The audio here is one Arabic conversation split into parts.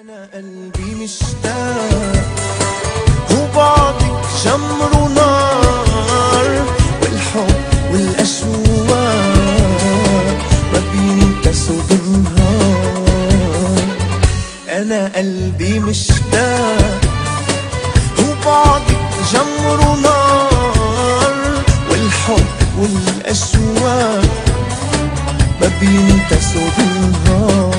أنا قلبي مشتاق وبعدك جمر ونار، والحب والأشواق ما بينكسوا بالنهار. أنا قلبي مشتاق وبعدك جمر ونار، والحب والأشواق ما بينكسوا بالنهار.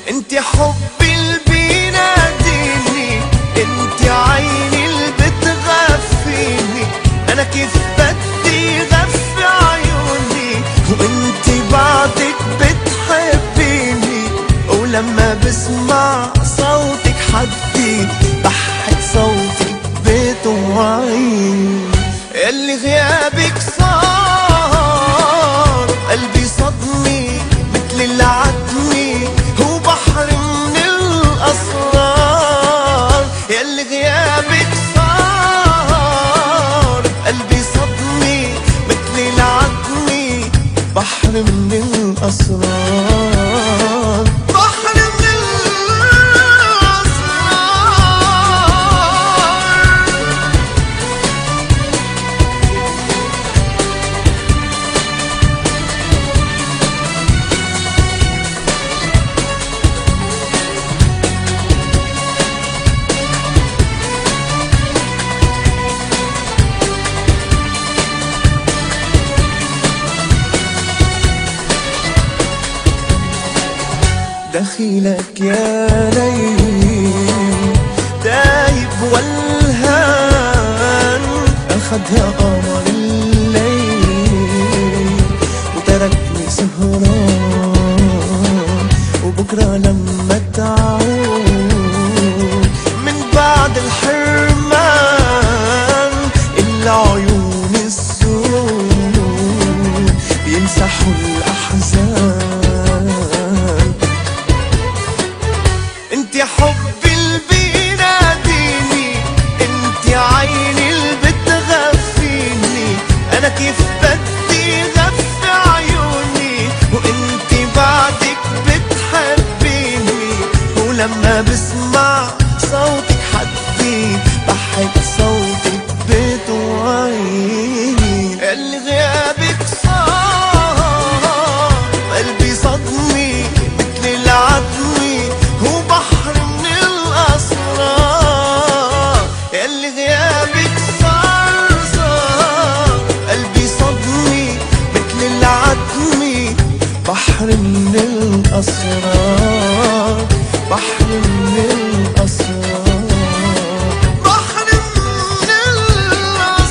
انت حبي اللي بيناديني، انت عيني اللي بتغفيني، انا كيف بدي غفي عيوني وانت بعدك بتحبيني. ولما بسمع صوتك حدي بحك صوتك بتوعيني. اللي غيابك صار قلبي صدمي مثل العتمي وبحر من الأسرار. ياللي غيابك صار قلبي صدمي مثل العتمي بحر من الأسرار. دخيلك يا ليل دايب والهان، أخدها قمر الليل وتركني سهران. وبكرة لما تعود من بعد الحرمان إلا عيون السود بيمسحوا الأحزان. انت حبي اللي بيناديني، انت عيني اللي بتغفيني، انا كيف بدي غفي عيوني وانت بعدك بتحبيني. ولما بسمع صوتك حدي بحك صوتك بتوعيني. اللي غيابك صار قلبي صدمي مثل العتمي وبحر من الأسرار. ياللي غيابك صار قلبي صدمي مثل العتمي بحر من الأسرار. بحر من الأسرار. بحر من الأسرار.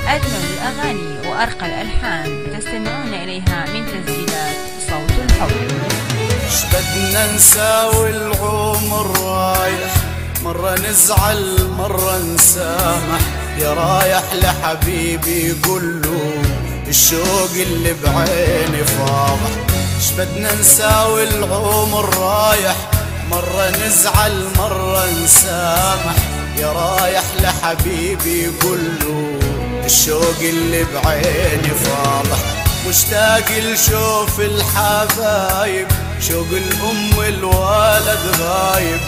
أجمل الأغاني وأرقى الألحان تستمعون إليها من تسجيلات صوت الحب. شبدنا نساوي العمر رايح، مرة نزعل مرة نسامح. يا رايح لحبيبي قوله الشوق اللي بعيني فاضح. شبدنا نساوي العمر رايح، مرة نزعل مرة نسامح. يا رايح لحبيبي قوله الشوق اللي بعيني فاضح. مشتاق لشوف الحبايب، شوق الأم الولد غايب.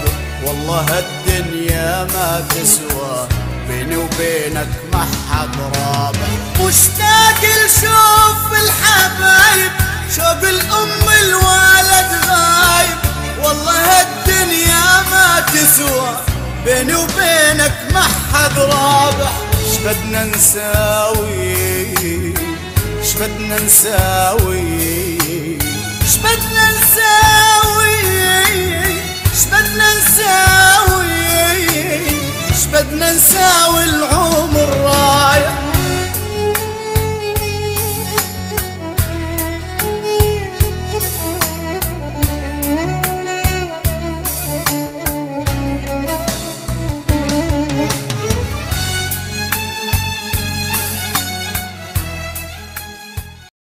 والله هالدنيا ما تسوى بيني وبينك ما حد رابح. مشتاق لشوف الحبايب، شوق الأم الولد غايب. والله هالدنيا ما تسوى بيني وبينك ما حد رابح. شبدنا نساوي شبدنا نساوي شبدنا نساوي شبدنا نساوي شبدنا نساوي